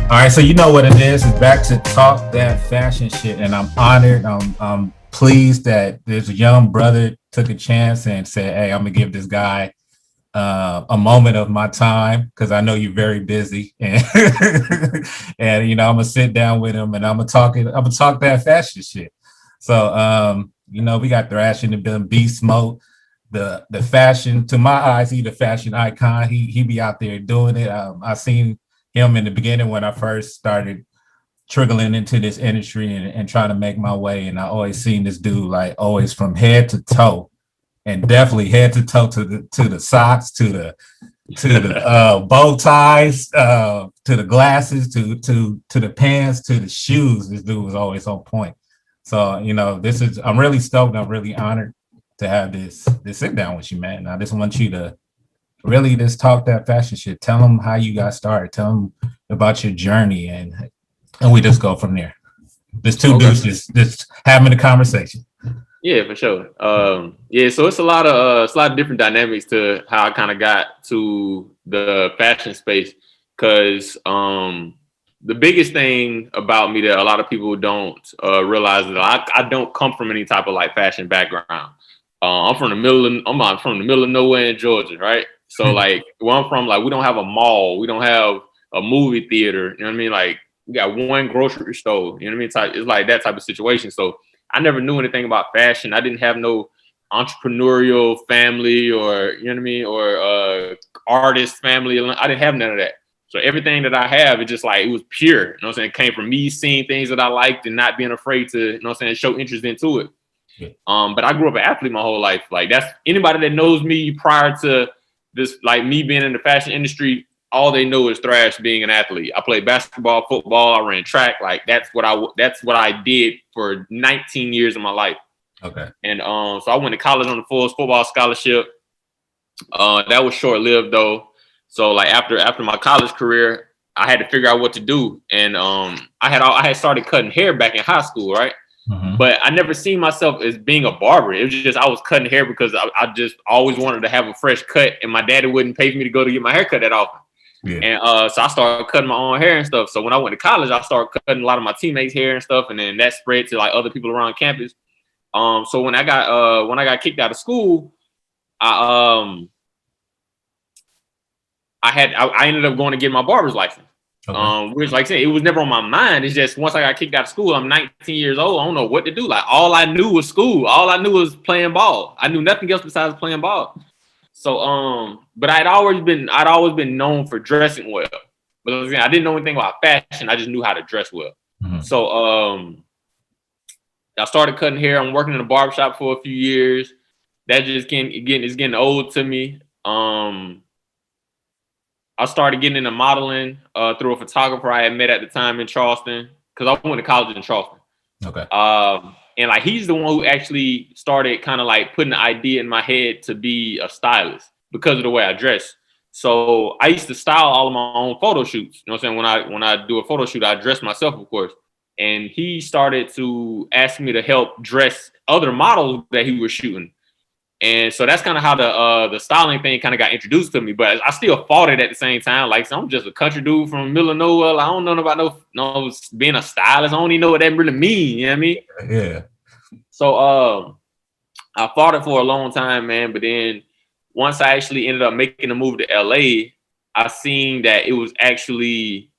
All right, so you know what it is. It's back to talk that fashion shit, and I'm honored. I'm pleased that there's a young brother took a chance and said, "Hey, I'm gonna give this guy a moment of my time because I know you're very busy, and and I'm gonna sit down with him and I'm gonna talk that fashion shit." So we got Thrash in the building, Beast Mode, the fashion to my eyes, he the fashion icon. He be out there doing it. I seen him in the beginning when I first started trickling into this industry and trying to make my way. And I always seen this dude like always from head to toe, and definitely head to toe to the socks, to the bow ties, to the glasses, to the pants, to the shoes. This dude was always on point. So I'm really stoked. I'm really honored to have this sit down with you, man. I just want you to really just talk that fashion shit. Tell them how you got started. Tell them about your journey, and we just go from there. There's two dudes just having a conversation. Yeah, for sure. Yeah, so it's a lot of different dynamics to how I kind of got to the fashion space. Because the biggest thing about me that a lot of people don't realize is that I don't come from any type of like fashion background. I'm from the middle of nowhere in Georgia, right? So like where I'm from, like we don't have a mall, we don't have a movie theater. You know what I mean? Like we got one grocery store. You know what I mean? It's like that type of situation. So I never knew anything about fashion. I didn't have no entrepreneurial family or, you know what I mean, or artist family. I didn't have none of that. So everything that I have, it just like, it was pure. You know what I'm saying? It came from me seeing things that I liked and not being afraid to, you know what I'm saying, show interest into it. Yeah. But I grew up an athlete my whole life. Like that's anybody that knows me prior to this, like me being in the fashion industry, all they know is Thrash being an athlete. I played basketball, football, I ran track. Like that's what I did for 19 years of my life. Okay. And so I went to college on the full football scholarship. That was short lived though. So like after my college career, I had to figure out what to do. And I had started cutting hair back in high school, right? Mm-hmm. But I never seen myself as being a barber. It was just I was cutting hair because I just always wanted to have a fresh cut, and my daddy wouldn't pay for me to go to get my hair cut that often. Yeah. And so I started cutting my own hair and stuff. So when I went to college, I started cutting a lot of my teammates' hair and stuff, and then that spread to like other people around campus. So when I got kicked out of school, I ended up going to get my barber's license. Okay. Which, like I said, it was never on my mind. It's just once I got kicked out of school, I'm 19 years old. I don't know what to do. Like all I knew was school. All I knew was playing ball. I knew nothing else besides playing ball. So, but I'd always been known for dressing well. But I didn't know anything about fashion. I just knew how to dress well. Mm-hmm. So, I started cutting hair. I'm working in a barbershop for a few years. That just getting old to me. I started getting into modeling through a photographer I had met at the time in Charleston, because I went to college in Charleston. Okay. And like he's the one who actually started kind of like putting the idea in my head to be a stylist because of the way I dress. So I used to style all of my own photo shoots. You know what I'm saying? When I do a photo shoot, I dress myself, of course. And he started to ask me to help dress other models that he was shooting. And so that's kind of how the styling thing kind of got introduced to me. But I still fought it at the same time. Like, so I'm just a country dude from the middle of nowhere. Like, I don't know about no being a stylist. I don't even know what that really means. You know what I mean? Yeah. So I fought it for a long time, man. But then once I actually ended up making a move to LA, I seen that it was actually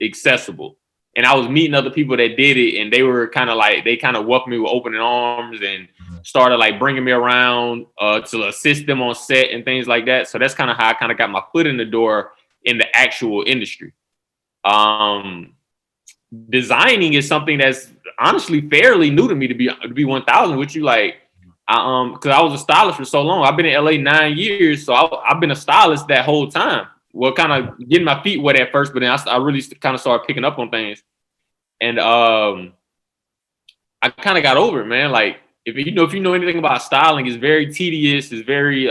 accessible. And I was meeting other people that did it, and they kind of welcomed me with open arms and started like bringing me around to assist them on set and things like that. So that's kind of how I kind of got my foot in the door in the actual industry. Designing is something that's honestly fairly new to me, to be 1,000 with you. Like, because I was a stylist for so long. I've been in LA 9 years, so I've been a stylist that whole time. Well, kind of getting my feet wet at first, but then I really kind of started picking up on things. And I kind of got over it, man. Like, if you know anything about styling, it's very tedious. It's very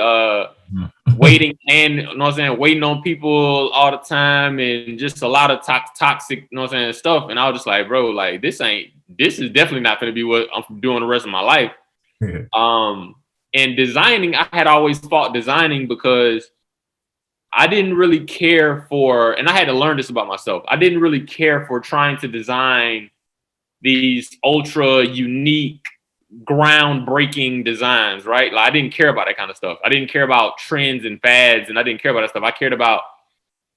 waiting and, you know what I'm saying, waiting on people all the time, and just a lot of toxic, you know what I'm saying, stuff. And I was just like, bro, like this is definitely not going to be what I'm doing the rest of my life. And designing, I had always fought designing because I didn't really care for, and I had to learn this about myself. I didn't really care for trying to design these ultra unique, groundbreaking designs, right? Like I didn't care about that kind of stuff. I didn't care about trends and fads, and I didn't care about that stuff. I cared about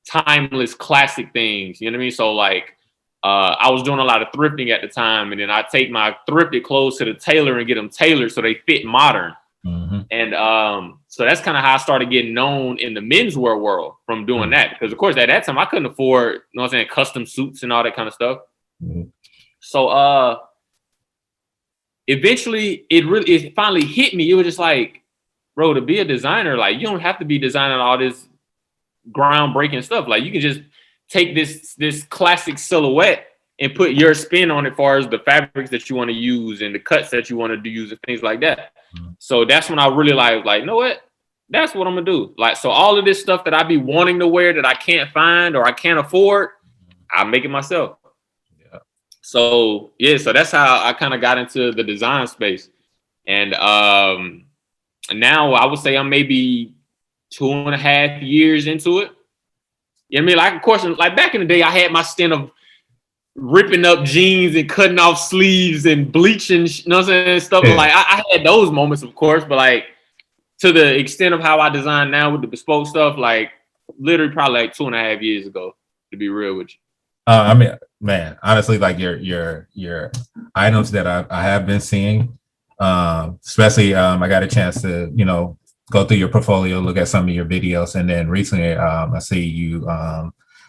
timeless, classic things. You know what I mean? So like, I was doing a lot of thrifting at the time, and then I take my thrifted clothes to the tailor and get them tailored so they fit modern. Mm-hmm. And so that's kind of how I started getting known in the menswear world from doing that. Because of course at that time I couldn't afford, you know what I'm saying, custom suits and all that kind of stuff. Mm-hmm. So eventually it finally hit me. It was just like, bro, to be a designer, like you don't have to be designing all this groundbreaking stuff. Like you can just take this classic silhouette and put your spin on it as far as the fabrics that you want to use and the cuts that you want to use and things like that. Mm-hmm. So that's when I really like, you know what? That's what I'm gonna do. Like, so all of this stuff that I be wanting to wear that I can't find or I can't afford, I make it myself. Yeah. So yeah, so that's how I kind of got into the design space. And now I would say I'm maybe 2.5 years into it. You know what I mean? Like, of course, like back in the day, I had my stint of ripping up jeans and cutting off sleeves and bleaching, you know what I'm saying? Stuff. Yeah. Like I had those moments, of course, but like to the extent of how I design now with the bespoke stuff, like literally probably like 2.5 years ago, to be real with you. I mean, man, honestly, like your items that I have been seeing, especially I got a chance to, you know, go through your portfolio, look at some of your videos, and then recently I see you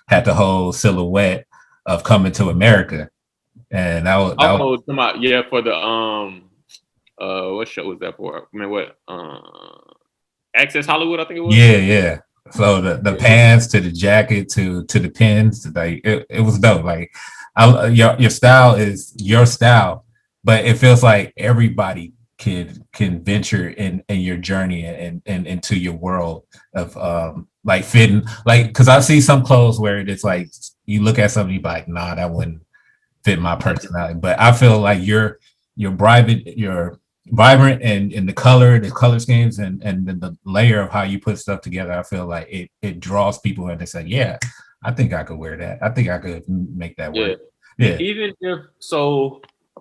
had the whole silhouette of Coming to America, and that was yeah, for the what show was that for? I mean, what Access Hollywood, I think it was. Yeah. So the pants to the jacket to the pins, like it was dope. Like your style is your style, but it feels like everybody can venture in your journey and into your world of like fitting, like, because I see some clothes where it's like you look at something, you be like, nah, that wouldn't fit my personality. But I feel like you're vibrant and the color schemes and the layer of how you put stuff together. I feel like it draws people in. They say, yeah, I think I could wear that. I think I could make that work. Yeah. Even if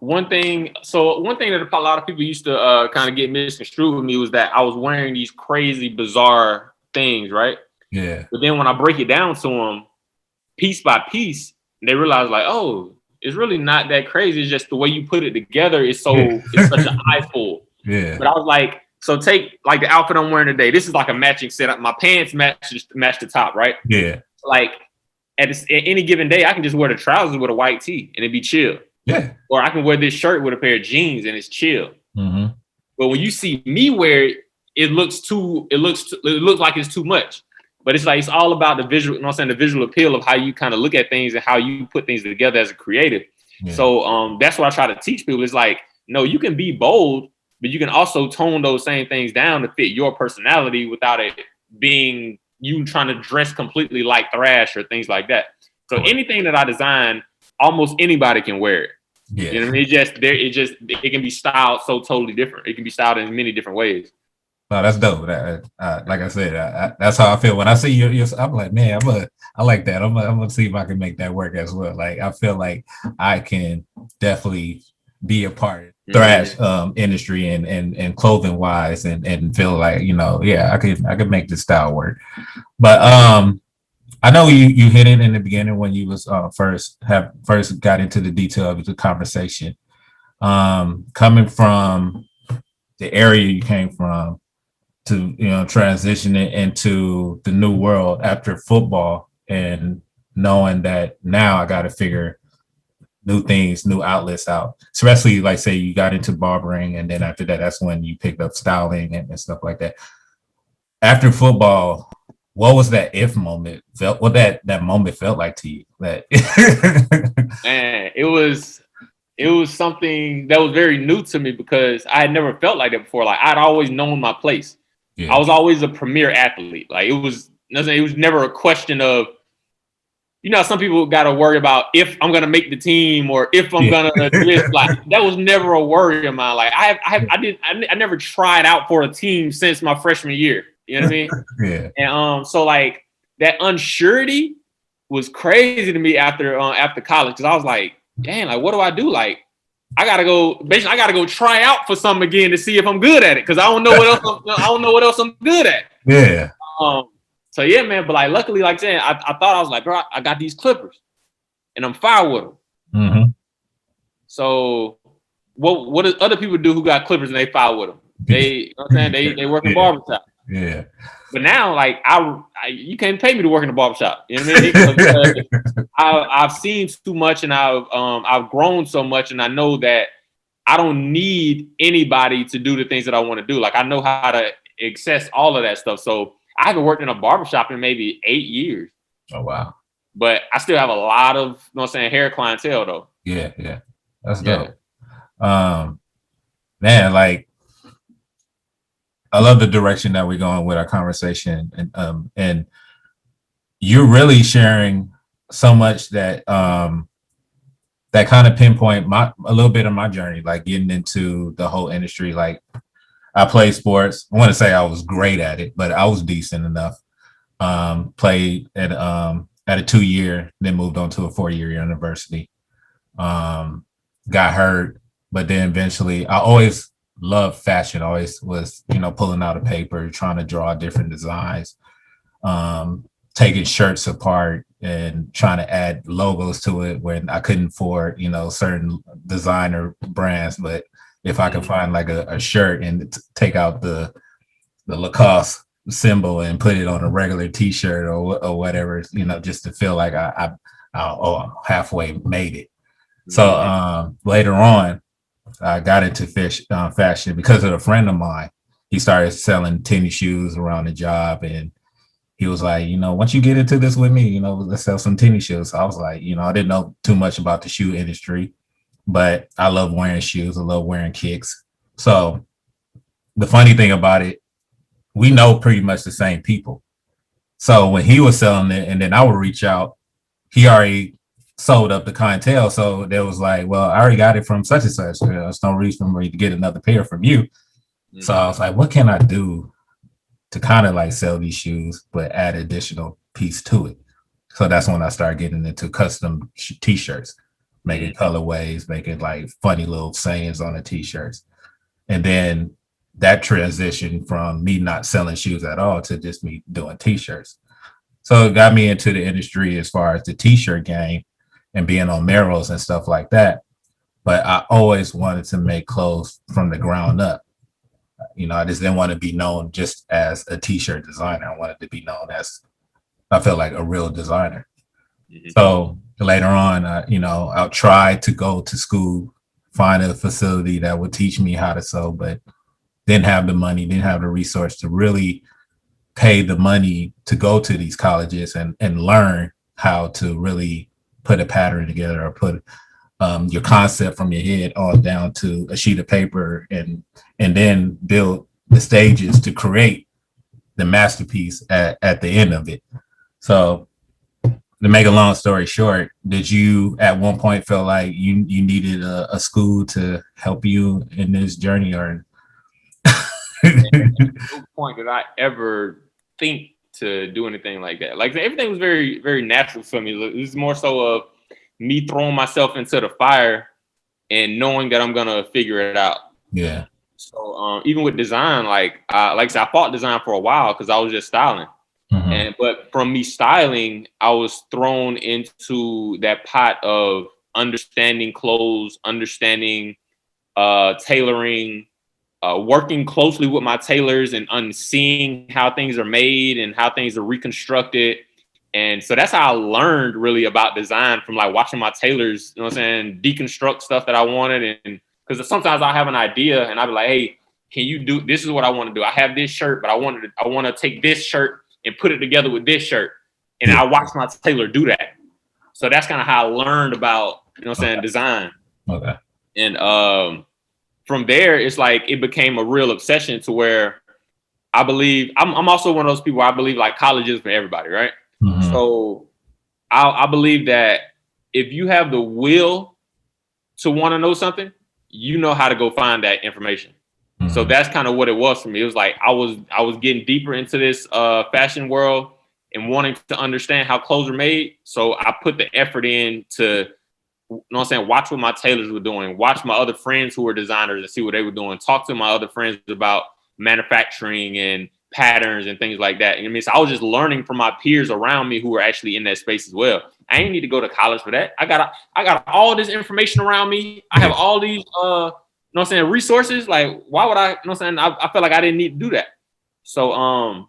one thing that a lot of people used to kind of get misconstrued with me was that I was wearing these crazy, bizarre things, right? Yeah. But then when I break it down to them piece by piece, they realize like, oh, it's really not that crazy. It's just the way you put it together is it's such an eyeful. Yeah. But I was like, so take like the outfit I'm wearing today. This is like a matching setup. My pants match the top, right? Yeah. Like at any given day, I can just wear the trousers with a white tee and it'd be chill. Yeah. Or I can wear this shirt with a pair of jeans and it's chill. Mm-hmm. But when you see me wear it, it looks like it's too much. But it's like, it's all about the visual, you know what I'm saying, the visual appeal of how you kind of look at things and how you put things together as a creative. Yeah. So that's what I try to teach people. It's like, no, you can be bold, but you can also tone those same things down to fit your personality without it being you trying to dress completely like Thrash or things like that. So anything that I design, almost anybody can wear it. Yeah. You know what I mean? It can be styled so totally different. It can be styled in many different ways. No, that's dope. Like I said, that's how I feel when I see your. I'm like, man, I like that. I'm gonna see if I can make that work as well. Like, I feel like I can definitely be a part of the thrash industry and clothing wise, and feel like, you know, yeah, I could make this style work. But I know you hit it in the beginning when you was first got into the detail of the conversation. Coming from the area you came from, to, you know, transitioning into the new world after football, and knowing that now I got to figure new things, new outlets out, especially like say you got into barbering, and then after that, that's when you picked up styling and stuff like that. After football, what was that moment? What that moment felt like to you? That man, it was something that was very new to me because I had never felt like that before. Like, I'd always known my place. Yeah. I was always a premier athlete. Like, it was never a question of, you know, some people got to worry about if I'm going to make the team or if I'm going to do this. Like, that was never a worry of mine. Like, I never tried out for a team since my freshman year. You know what I mean? Yeah. And so like that unsurety was crazy to me after college, because I was like, damn, like what do I do? Like I gotta go try out for something again to see if I'm good at it, because I don't know what else I'm good at. Yeah. So yeah, man. But like luckily, like saying, I thought I was like, bro, I got these clippers and I'm fire with them. Mm-hmm. So what do other people do who got clippers and they fire with them? They, you know what I'm saying? They work in barbershop. Yeah. But now, like I you can't pay me to work in the barbershop. You know what I mean? I've seen too much, and I've grown so much, and I know that I don't need anybody to do the things that I want to do. Like I know how to access all of that stuff. So I haven't worked in a barbershop in maybe 8 years. Oh wow. But I still have a lot of, you know what I'm saying, hair clientele though. Yeah, yeah. That's dope. Man, like I love the direction that we're going with our conversation, and you're really sharing so much that that kind of pinpoint a little bit of my journey, like getting into the whole industry. Like I played sports. I want to say I was great at it, but I was decent enough. Played at a 2-year, then moved on to a 4-year university. Got hurt, but then eventually I always loved fashion. Always was, pulling out a paper, trying to draw different designs, taking shirts apart and trying to add logos to it when I couldn't afford, certain designer brands. But if I could find like a shirt and take out the Lacoste symbol and put it on a regular t-shirt or whatever, just to feel like I halfway made it. So later on, I got into fashion because of a friend of mine. He started selling tennis shoes around the job, and he was like, once you get into this with me, let's sell some tennis shoes. So I was like, I didn't know too much about the shoe industry, but I love wearing shoes. I love wearing kicks. So the funny thing about it, we know pretty much the same people. So when he was selling it and then I would reach out, he already sold up the clientele. So there was like, well, I already got it from such and such. There's no reason for me to get another pair from you. Mm-hmm. So I was like, what can I do to kind of like sell these shoes, but add additional piece to it? So that's when I started getting into custom t-shirts, making colorways, making like funny little sayings on the t-shirts. And then that transitioned from me not selling shoes at all to just me doing t-shirts. So it got me into the industry as far as the t-shirt game and being on Merrell's and stuff like that. But I always wanted to make clothes from the ground up. I just didn't want to be known just as a t-shirt designer. I wanted to be known as, I felt like, a real designer. Mm-hmm. So later on, I'll try to go to school, find a facility that would teach me how to sew, but didn't have the money, didn't have the resource to really pay the money to go to these colleges and learn how to really put a pattern together or put your concept from your head on down to a sheet of paper and then build the stages to create the masterpiece at the end of it. So to make a long story short, did you at one point feel like you needed a school to help you in this journey? Or no point did I ever think to do anything like that. Like everything was very, very natural for me. It was more so of me throwing myself into the fire and knowing that I'm gonna figure it out. Yeah. So even with design, like I said, I fought design for a while because I was just styling. Mm-hmm. But from me styling, I was thrown into that pot of understanding clothes, understanding tailoring, working closely with my tailors and seeing how things are made and how things are reconstructed. And so that's how I learned really about design, from like watching my tailors, deconstruct stuff that I wanted. And because sometimes I'll have an idea and I'll be like, hey, can you do, this is what I want to do. I have this shirt, but I want to take this shirt and put it together with this shirt. And I watch my tailor do that. So that's kind of how I learned about, design. Okay. And from there, it's like it became a real obsession to where I believe I'm also one of those people. I believe like college is for everybody, right? Mm-hmm. So I believe that if you have the will to want to know something, you know how to go find that information. Mm-hmm. So that's kind of what it was for me. It was like I was getting deeper into this fashion world, and wanting to understand how clothes are made. So I put the effort in to, you know what I'm saying, watch what my tailors were doing, watch my other friends who were designers and see what they were doing, talk to my other friends about manufacturing and patterns and things like that. You know what I mean? So I was just learning from my peers around me who were actually in that space as well. I ain't need to go to college for that. I got all this information around me. I have all these, you know what I'm saying, resources. Like, why would I, you know what I'm saying? I felt like I didn't need to do that. So,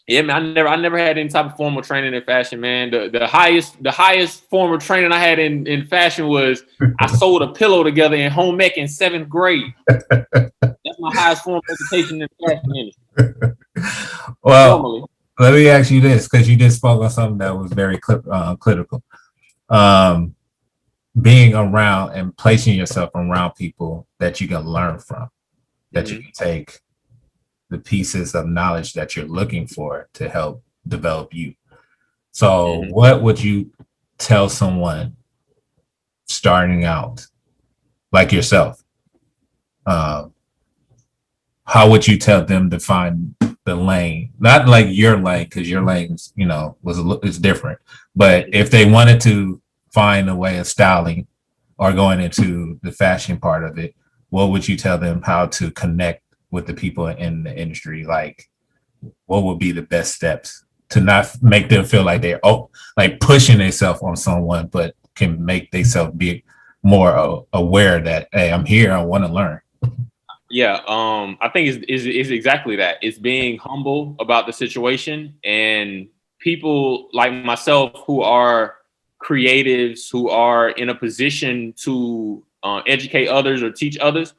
yeah, man, I never had any type of formal training in fashion, man. The highest form of training I had in fashion was I sewed a pillow together in home ec in 7th grade. That's my highest form of education in the fashion industry. Well, normally. Let me ask you this, because you just spoke on something that was very critical. Being around and placing yourself around people that you can learn from, that you can take the pieces of knowledge that you're looking for to help develop you. So what would you tell someone starting out like yourself? How would you tell them to find the lane? Not like your lane, because your lane's, you know, is different. But if they wanted to find a way of styling or going into the fashion part of it, what would you tell them how to connect with the people in the industry? Like, what would be the best steps to not make them feel like they're like pushing themselves on someone, but can make themselves be more aware that, hey, I'm here, I want to learn? Yeah, I think it's exactly that. It's being humble about the situation, and people like myself who are creatives, who are in a position to educate others or teach others.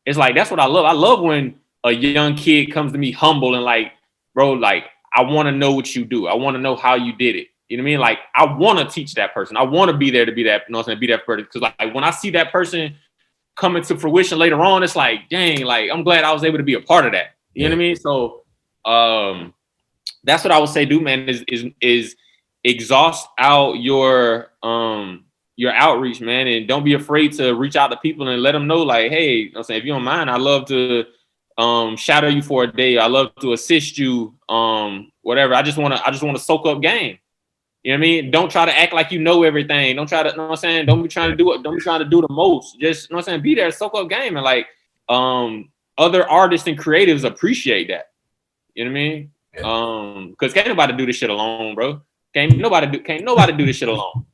It's like, that's what I love. I love when a young kid comes to me humble and like, bro, like, I want to know what you do. I want to know how you did it. You know what I mean? Like, I want to teach that person. I want to be there to be that, you know what I'm saying, be that person. Because like when I see that person coming to fruition later on, it's like, dang, like, I'm glad I was able to be a part of that. You know what I mean? So that's what I would say, do, man, is exhaust out your outreach, man, and don't be afraid to reach out to people and let them know, like, hey, you know what I'm saying, if you don't mind, I'd love to shadow you for a day. I love to assist you, whatever. I just want to soak up game. You know what I mean? Don't try to act like you know everything. Don't try to, you know what I'm saying? Don't be trying to do it. Don't be trying to do the most. Just, you know what I'm saying? Be there, soak up game. And like, other artists and creatives appreciate that. You know what I mean? Yeah. Cause can't nobody do this shit alone, bro. Can't nobody do this shit alone.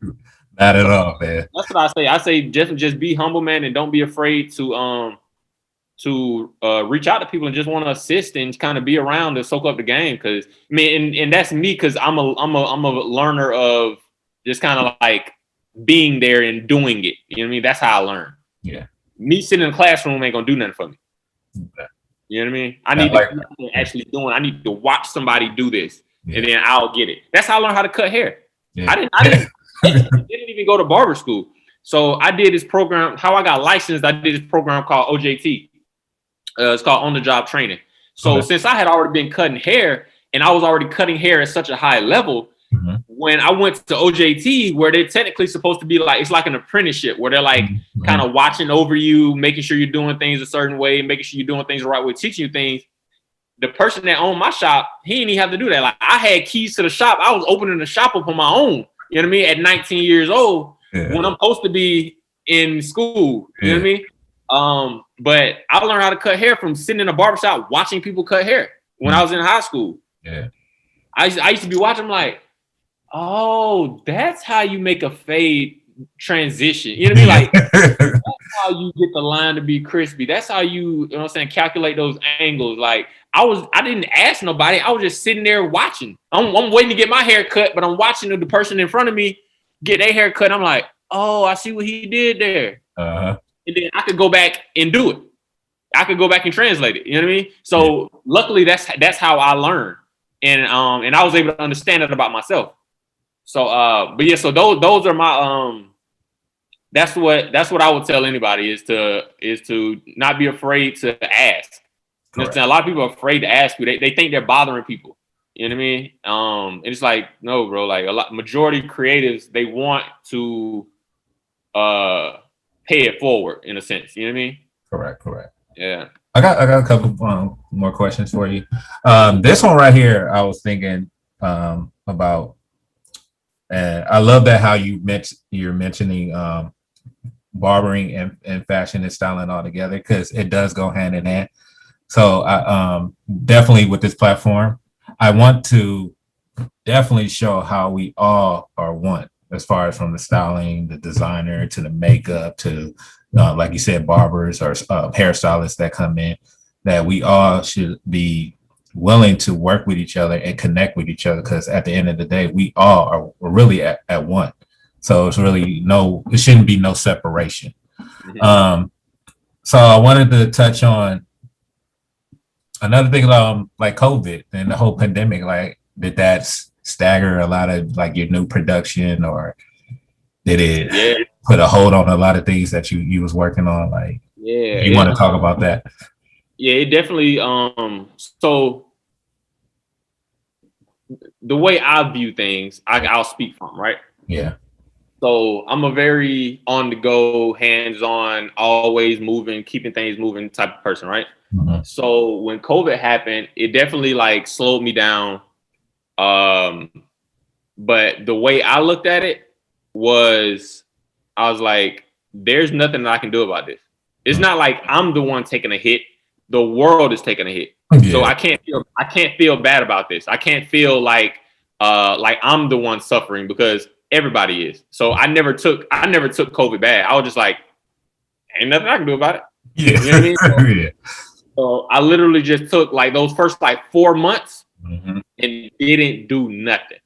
Not at all, man. That's what I say. I say just be humble, man, and don't be afraid to reach out to people and just want to assist and kind of be around to soak up the game. Cause I mean, and that's me, cause I'm a learner of just kind of like being there and doing it. You know what I mean? That's how I learn. Yeah. Me sitting in the classroom ain't gonna do nothing for me. Okay. You know what I mean? I need to actually doing. I need to watch somebody do this, and then I'll get it. That's how I learned how to cut hair. Yeah. I didn't even go to barber school. So I did this program. How I got licensed, I did this program called OJT. It's called on the job training. So since I had already been cutting hair and I was already cutting hair at such a high level, when I went to OJT, where they're technically supposed to be like, it's like an apprenticeship where they're like kind of watching over you, making sure you're doing things a certain way, making sure you're doing things the right way, teaching you things. The person that owned my shop, he didn't even have to do that. Like, I had keys to the shop. I was opening the shop up on my own, you know what I mean? At 19 years old, when I'm supposed to be in school, you know what I mean? But I learned how to cut hair from sitting in a barbershop watching people cut hair when I was in high school. Yeah. I used to be watching, like, oh, that's how you make a fade transition. You know what I mean? Like, that's how you get the line to be crispy. That's how you know what I'm saying, calculate those angles. Like, I didn't ask nobody. I was just sitting there watching. I'm waiting to get my hair cut, but I'm watching the person in front of me get their hair cut. I'm like, oh, I see what he did there. And then I could go back and do it. I could go back and translate it. You know what I mean? So luckily that's how I learned. And I was able to understand it about myself. So but yeah, so those are my that's what I would tell anybody is to not be afraid to ask. You understand? A lot of people are afraid to ask you. They think they're bothering people. You know what I mean? And it's like, no, bro, like majority of creatives, they want to pay it forward in a sense. You know what I mean? Correct. Yeah. I got a couple more questions for you. This one right here, I was thinking, about, and I love that how you're mentioning barbering and fashion and styling all together, because it does go hand in hand. So I definitely with this platform, I want to definitely show how we all are one, as far as from the styling, the designer, to the makeup, to like you said, barbers or hairstylists that come in, that we all should be willing to work with each other and connect with each other, because at the end of the day, we all are really at one. So it's really it shouldn't be no separation. Mm-hmm. So I wanted to touch on another thing, like COVID and the whole pandemic. Like, did that stagger a lot of like your new production, or did it put a hold on a lot of things that you was working on? Like, you want to talk about that? Yeah, it definitely. So the way I view things, I'll speak from, right? Yeah. So I'm a very on the go, hands on, always moving, keeping things moving type of person, right? Mm-hmm. So when COVID happened, it definitely like slowed me down. But the way I looked at it was, I was like, there's nothing that I can do about this. It's not like I'm the one taking a hit. The world is taking a hit. Yeah. So I can't feel bad about this. I can't feel like I'm the one suffering, because everybody is. So I never took COVID bad. I was just like, ain't nothing I can do about it. Yeah. You know what I mean? Yeah. So I literally just took like those first like 4 months and didn't do nothing.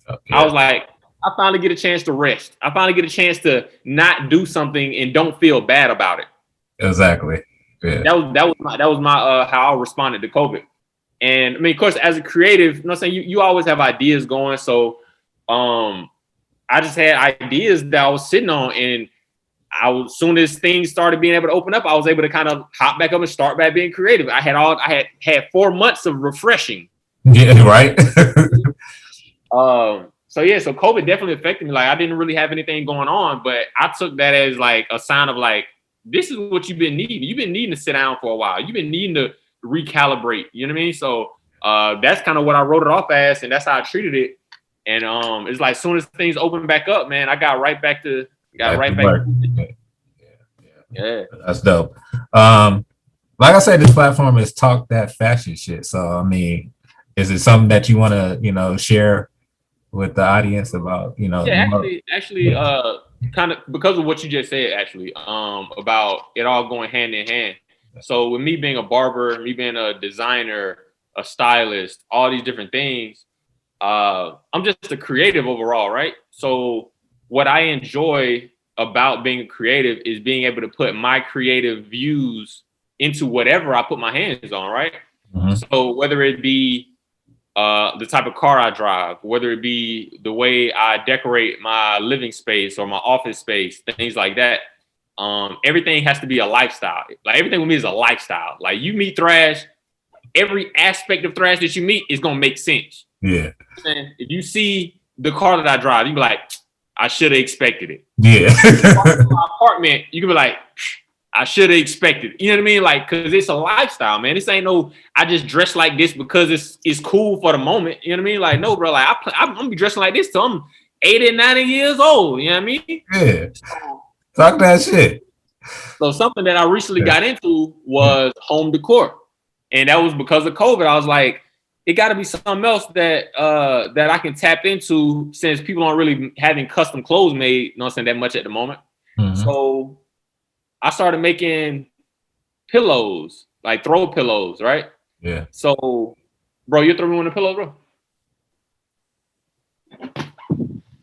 Okay. I was like, I finally get a chance to rest. I finally get a chance to not do something and don't feel bad about it. Exactly. Yeah. That was my how I responded to COVID. And I mean, of course, as a creative, you know what I'm saying, you always have ideas going. So I just had ideas that I was sitting on, and as soon as things started being able to open up, I was able to kind of hop back up and start back being creative. I had 4 months of refreshing. Yeah, right. So COVID definitely affected me. Like, I didn't really have anything going on, but I took that as like a sign of like, this is what you've been needing. You've been needing to sit down for a while. You've been needing to recalibrate. You know what I mean? So that's kind of what I wrote it off as, and that's how I treated it. And it's like, as soon as things opened back up, man, I got right back to work. Yeah. That's dope. Like I said, this platform is Talk That Fashion Shit. So I mean, is it something that you want to, share with the audience about, Yeah, actually, kind of because of what you just said, actually, about it all going hand in hand. So with me being a barber, me being a designer, a stylist, all these different things, I'm just a creative overall, right? So what I enjoy about being a creative is being able to put my creative views into whatever I put my hands on, right? Mm-hmm. So whether it be the type of car I drive, whether it be the way I decorate my living space or my office space, things like that. Everything has to be a lifestyle. Like, everything with me is a lifestyle. Like, you meet Thrash, every aspect of Thrash that you meet is going to make sense. Yeah. And if you see the car that I drive, you be like, I should have expected it. Yeah. My apartment, you can be like, I should have expected it. You know what I mean? Like, because it's a lifestyle, man. This ain't no, I just dress like this because it's cool for the moment. You know what I mean? Like, no, bro. Like, I'm gonna be dressing like this till I'm 80, 90 years old. You know what I mean? Yeah. Talk that shit. So something that I recently got into was home decor. And that was because of COVID. I was like, it got to be something else that I can tap into, since people aren't really having custom clothes made, you know what I'm saying, that much at the moment. Mm-hmm. So I started making pillows, like throw pillows, right? Yeah. So, bro, you throw me one of the pillows, bro?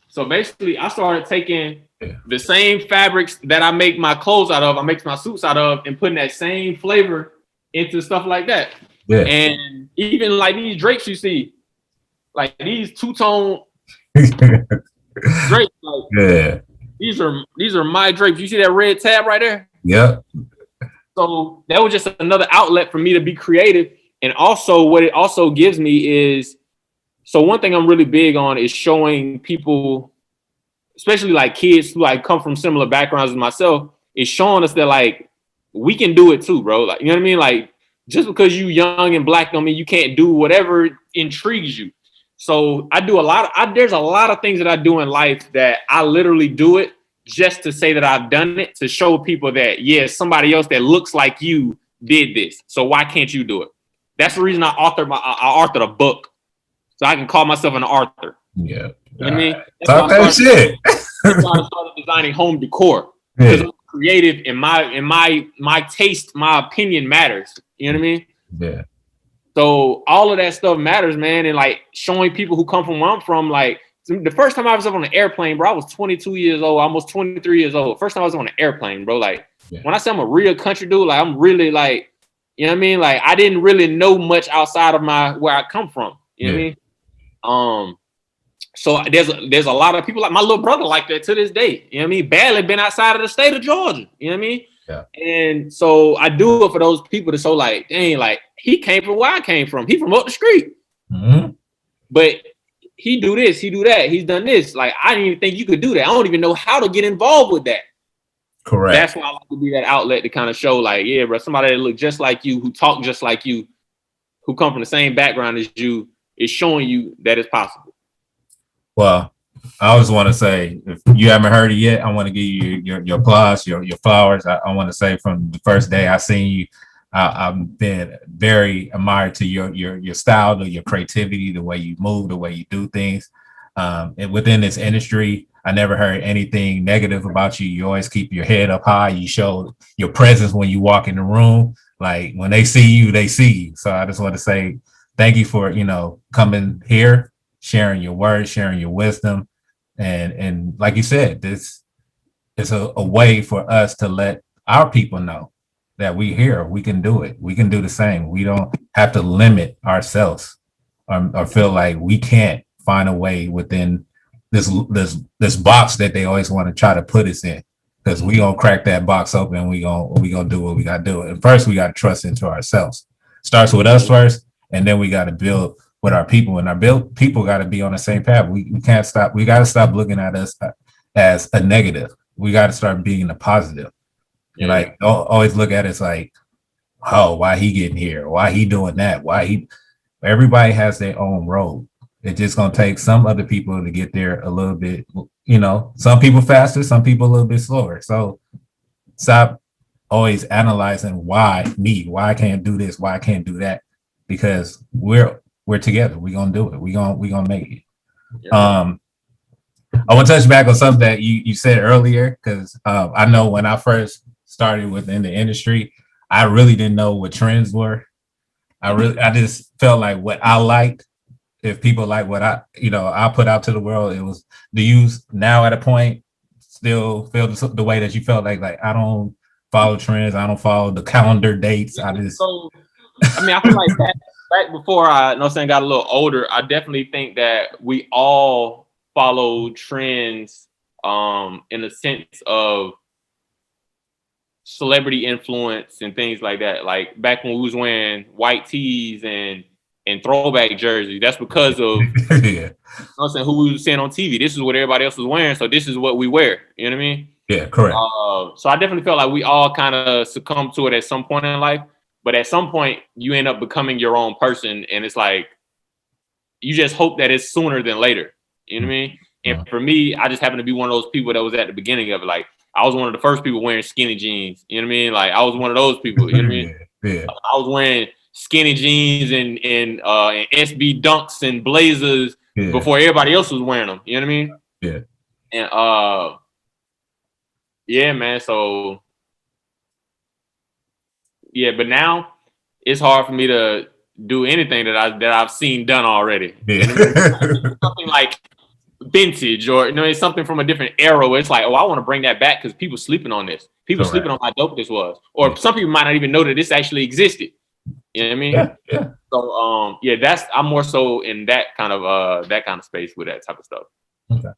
So basically, I started taking the same fabrics that I make my clothes out of, I make my suits out of, and putting that same flavor into stuff like that. Yeah. And even like these drapes you see, like these two-tone drapes, like, yeah. These are my drapes. You see that red tab right there? Yeah. So that was just another outlet for me to be creative. And also, what it also gives me is, so one thing I'm really big on is showing people, especially like kids who like come from similar backgrounds as myself, is showing us that like we can do it too, bro. Like, you know what I mean? Like, just because you young and black don't mean you can't do whatever intrigues you. So I do a lot of, there's a lot of things that I do in life that I literally do it just to say that I've done it, to show people that, yeah, somebody else that looks like you did this. So why can't you do it? That's the reason I authored a book. So I can call myself an author. Yeah. You know what I mean? Talk that shit. That's why I started designing home decor. Because I'm creative and my taste, my opinion matters. You know what I mean? Yeah. So all of that stuff matters, man. And like showing people who come from where I'm from, like the first time I was up on an airplane, bro, I was 22 years old, almost 23 years old. First time I was on an airplane, bro. Like when I say I'm a real country dude, like I'm really like, you know what I mean? Like I didn't really know much outside of where I come from. You know what I mean? So there's a lot of people like my little brother like that to this day. You know what I mean? Barely been outside of the state of Georgia. You know what I mean? Yeah. And so I do it for those people to show like, dang, like he came from where I came from. He from up the street. Mm-hmm. But he do this, he do that, he's done this. Like I didn't even think you could do that. I don't even know how to get involved with that. Correct. That's why I like to be that outlet to kind of show like, yeah, bro, somebody that look just like you, who talk just like you, who come from the same background as you, is showing you that it's possible. Well, I always want to say, if you haven't heard it yet, I want to give you your applause, your flowers. I want to say from the first day I seen you, I've been very admired to your style, to your creativity, the way you move, the way you do things. And within this industry, I never heard anything negative about you. You always keep your head up high. You show your presence when you walk in the room. Like when they see you, they see you. So I just want to say thank you for, coming here, sharing your words, sharing your wisdom. And like you said, this is a way for us to let our people know that we here, we can do it. We can do the same. We don't have to limit ourselves or feel like we can't find a way within this box that they always want to try to put us in. Because we gonna crack that box open. We gonna do what we gotta do. And first we gotta trust into ourselves. Starts with us first, and then we gotta build with our people, and our people got to be on the same path. We can't stop. We got to stop looking at us as a negative. We got to start being a positive. Yeah. Like don't always look at us like, oh, why he getting here? Why he doing that? Everybody has their own road. It's just going to take some other people to get there a little bit, some people faster, some people a little bit slower. So stop always analyzing why I can't do this, why I can't do that, because we're together. We're gonna do it. We're gonna make it. Yeah. I want to touch back on something that you said earlier, because I know when I first started within the industry, I really didn't know what trends were. I just felt like what I liked. If people like what I put out to the world, it was. Do you now at a point still feel the way that you felt like I don't follow trends, I don't follow the calendar dates. I feel like that. Back before I got a little older, I definitely think that we all follow trends in the sense of celebrity influence and things like that. Like back when we was wearing white tees and throwback jerseys, that's because of who we was seeing on TV. This is what everybody else was wearing, so this is what we wear. You know what I mean? Yeah, correct. So I definitely felt like we all kind of succumbed to it at some point in life. But at some point, you end up becoming your own person, and it's like you just hope that it's sooner than later. You know what I mean? And for me, I just happen to be one of those people that was at the beginning of it. Like I was one of the first people wearing skinny jeans. You know what I mean? Like I was one of those people. You know what I mean? Yeah. I was wearing skinny jeans and SB dunks and blazers before everybody else was wearing them. You know what I mean? Yeah. And yeah, man. So. Yeah, but now it's hard for me to do anything that I've seen done already. Yeah. You know, something like vintage or it's something from a different era where it's like, oh, I want to bring that back because people sleeping on this. People sleeping on how dope this was. Or some people might not even know that this actually existed. You know what I mean? Yeah. Yeah. So I'm more so in that kind of space with that type of stuff. Okay.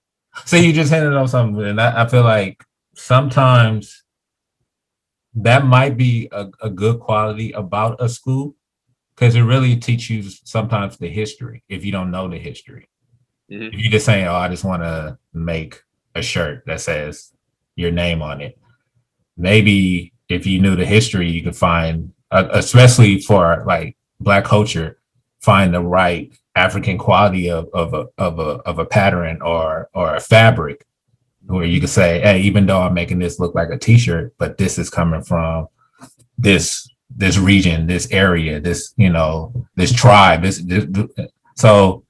So you just hinted on something, and I feel like sometimes that might be a good quality about a school, because it really teaches you sometimes the history if you don't know the history. Mm-hmm. If you're just saying, oh, I just want to make a shirt that says your name on it. Maybe if you knew the history, you could find, especially for like Black culture, find the right African quality of a pattern or a fabric, where you could say, hey, even though I'm making this look like a t-shirt, but this is coming from this region, this area, this, you know, this tribe, this. So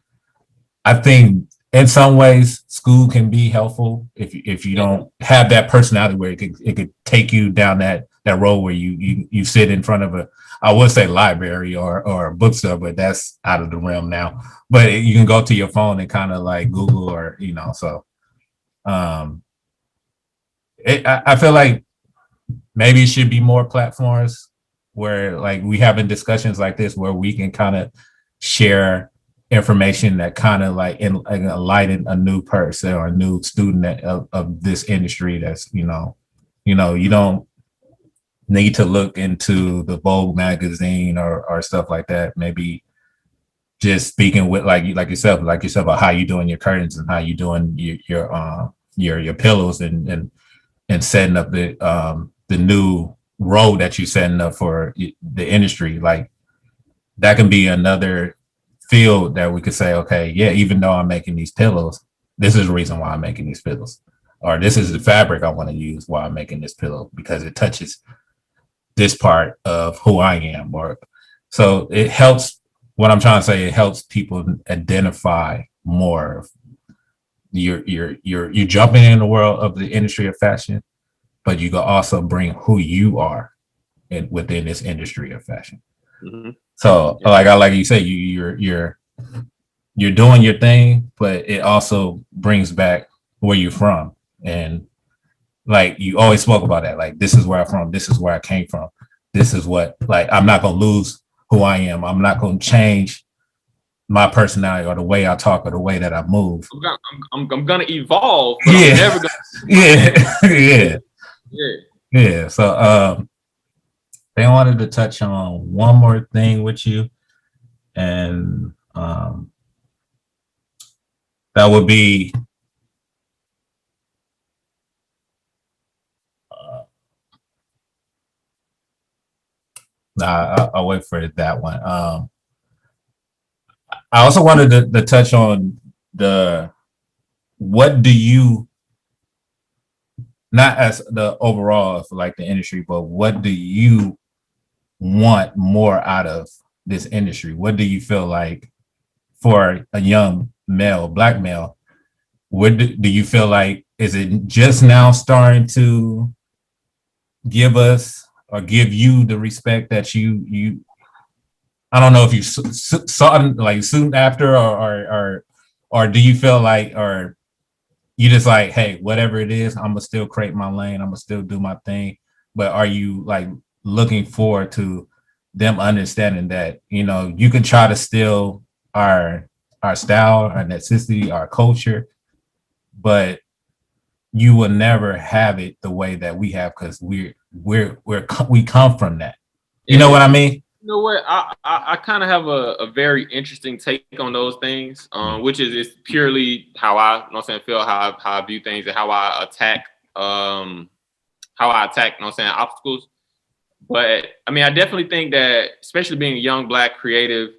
I think in some ways school can be helpful if you don't have that personality where it could take you down that road where you sit in front of a, I would say library or a bookstore, but that's out of the realm now. But you can go to your phone and kind of like Google, or, you know, so I feel like maybe it should be more platforms where like we having discussions like this where we can kind of share information that kind of like enlighten a new person or a new student of this industry. That's, you don't need to look into the Vogue magazine or stuff like that. Maybe just speaking with like yourself about how you doing your curtains and how you doing your pillows and setting up the new road that you're setting up for the industry. Like that can be another field that we could say, okay, yeah, even though I'm making these pillows, this is the reason why I'm making these pillows, or this is the fabric I want to use while I'm making this pillow because it touches this part of who I am. Or so it helps. What I'm trying to say, it helps people identify more. You're jumping in the world of the industry of fashion, but you can also bring who you are within this industry of fashion. Mm-hmm. So like you say, you're doing your thing, but it also brings back where you're from. And like you always spoke about that, like this is where I'm from, this is where I came from, this is what, like, I'm not gonna lose who I am, I'm not gonna change my personality or the way I talk or the way that I move. I'm gonna evolve, but I'm never gonna yeah. So they wanted to touch on one more thing with you, and that would be I'll wait for that one. I also wanted to touch on what do you, not as the overall for like the industry, but what do you want more out of this industry? What do you feel like for a young male, black male, what do you feel like, is it just now starting to give us or give you the respect that you I don't know if you saw like soon after, or do you feel like, or you just like, hey, whatever it is, I'm gonna still create my lane, I'm gonna still do my thing, but are you like looking forward to them understanding that, you know, you can try to steal our style, our ethnicity, our culture, but you will never have it the way that we have, because we come from that. You know what I mean? You know what? I kind of have a very interesting take on those things, which is it's purely how I, you know what I'm saying, feel, how I view things, and how I attack, you know what I'm saying, obstacles. But I mean, I definitely think that, especially being a young black creative,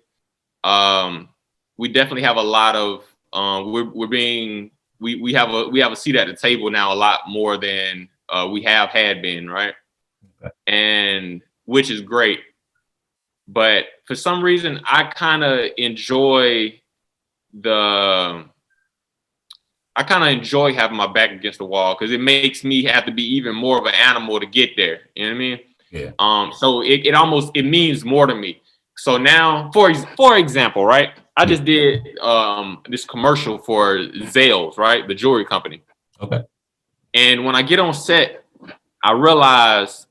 we definitely have a lot of we have a seat at the table now a lot more than we have had been, right? Okay. And which is great. But for some reason, I kind of enjoy having my back against the wall, because it makes me have to be even more of an animal to get there. You know what I mean? Yeah. So it means more to me. So now, for example, right? I just did this commercial for Zales, right? The jewelry company. Okay. And when I get on set, I realize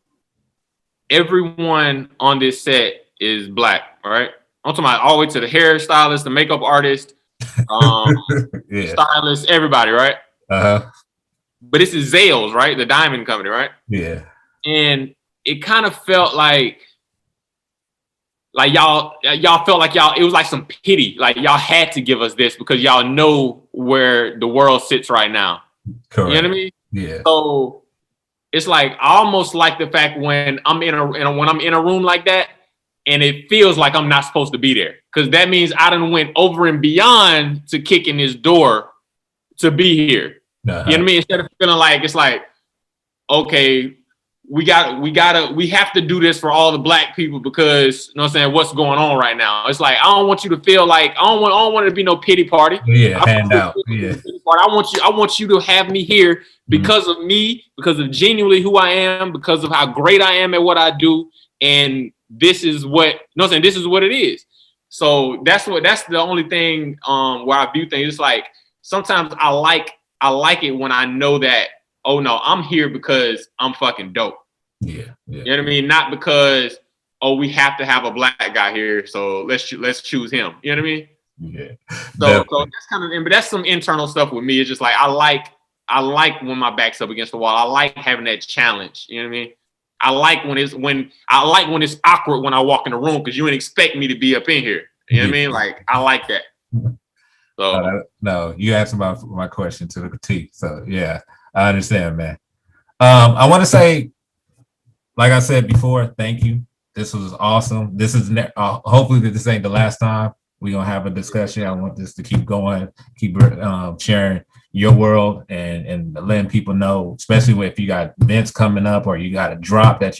everyone on this set is black, right? I'm talking about all the way to the hairstylist, the makeup artist, stylist, everybody, right? Uh-huh. But this is Zales, right? The diamond company, right? Yeah. And it kind of felt like y'all felt like it was like some pity, like y'all had to give us this because y'all know where the world sits right now. Correct. You know what I mean? Yeah. So it's like I almost like the fact when I'm in a room like that, and it feels like I'm not supposed to be there, because that means I done went over and beyond to kick in his door to be here. You know what I mean? Instead of feeling like it's like, okay, we have to do this for all the Black people because, you know what I'm saying, what's going on right now. It's like, I don't want you to feel like, I don't want it to be no pity party. Yeah, handout. Yeah. I want you to have me here because of me, because of genuinely who I am, because of how great I am at what I do. And this is what, you know what I'm saying, this is what it is. So that's the only thing where I view things. It's like, sometimes I like it when I know that, oh no, I'm here because I'm fucking dope. Yeah. You know what I mean? Not because, oh, we have to have a Black guy here, so let's choose him. You know what I mean? Yeah. So that's kind of, but that's some internal stuff with me. It's just like, I like when my back's up against the wall. I like having that challenge. You know what I mean? I like when it's awkward when I walk in the room, because you didn't expect me to be up in here. You know what I mean? Like, I like that. So no, you answered my question to the T. So yeah, I understand, man. I want to say, like I said before, thank you. This was awesome. This is hopefully this ain't the last time we're gonna have a discussion. I want this to keep going, keep sharing your world and letting people know, especially if you got events coming up or you got a drop that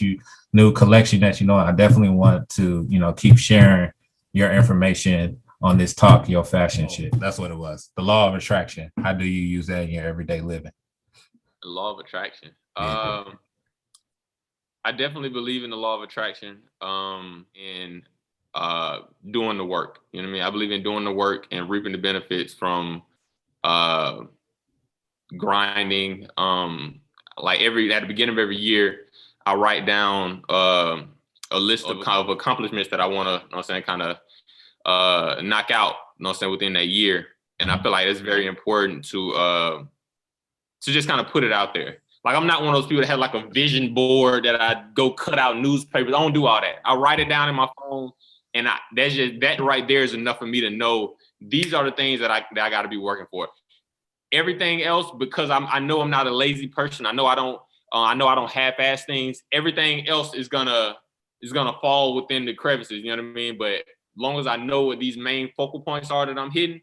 new collection that I definitely want to keep sharing your information on this Talk Your Fashion shit. That's what it was. The law of attraction. How do you use that in your everyday living? The law of attraction. Yeah. I definitely believe in the law of attraction, and doing the work. You know what I mean? I believe in doing the work and reaping the benefits from grinding. Like at the beginning of every year, I write down a list of accomplishments that I want to, you know what I'm saying, kind of knock out, you know what I'm saying, within that year. And I feel like it's very important to just kind of put it out there. Like, I'm not one of those people that have like a vision board that I go cut out newspapers. I don't do all that. I write it down in my phone, and that right there is enough for me to know these are the things that I got to be working for. Everything else, because I know I'm not a lazy person. I know I don't half-ass things. Everything else is gonna fall within the crevices. You know what I mean? But as long as I know what these main focal points are that I'm hitting,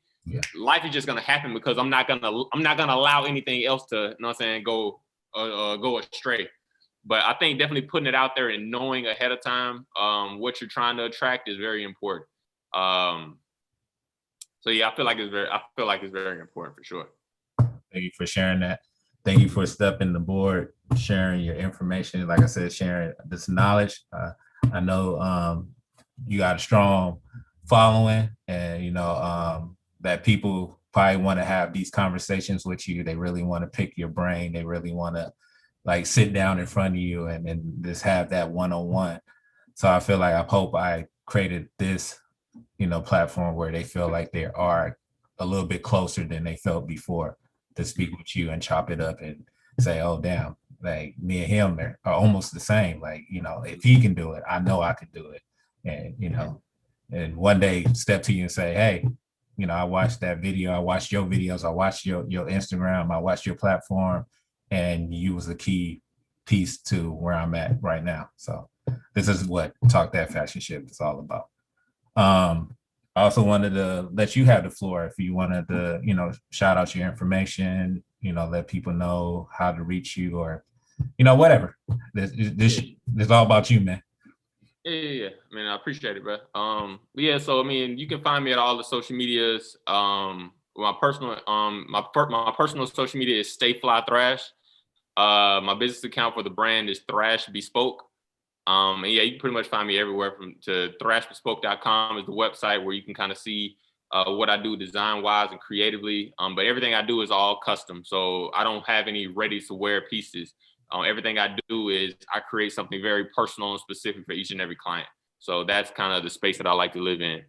life is just gonna happen, because I'm not gonna allow anything else to, you know what I'm saying, go astray. But I think definitely putting it out there and knowing ahead of time what you're trying to attract is very important. So yeah, I feel like it's very important for sure. Thank you for sharing that. Thank you for stepping the board, sharing your information. Like I said, sharing this knowledge. I know you got a strong following, and that people probably want to have these conversations with you. They really want to pick your brain. They really want to like sit down in front of you and just have that one-on-one. So I feel like I hope I created this, platform where they feel like they are a little bit closer than they felt before, to speak with you and chop it up and say, oh, damn, like me and him are almost the same. Like, if he can do it, I know I can do it. And, and one day step to you and say, hey, I watched that video. I watched your videos. I watched your Instagram. I watched your platform, and you was a key piece to where I'm at right now. So this is what Talk That Fashion shit is all about. I also wanted to let you have the floor if you wanted to, shout out your information, let people know how to reach you, or, whatever. This is all about you, man. Yeah. I mean, I appreciate it, bro. Yeah. So I mean, you can find me at all the social medias. My personal social media is Stay Fly Thrash. My business account for the brand is Thrash Bespoke. And yeah, you can pretty much find me everywhere to thrashbespoke.com is the website where you can kind of see what I do design wise and creatively. But everything I do is all custom. So I don't have any ready to wear pieces. Everything I do is I create something very personal and specific for each and every client. So that's kind of the space that I like to live in.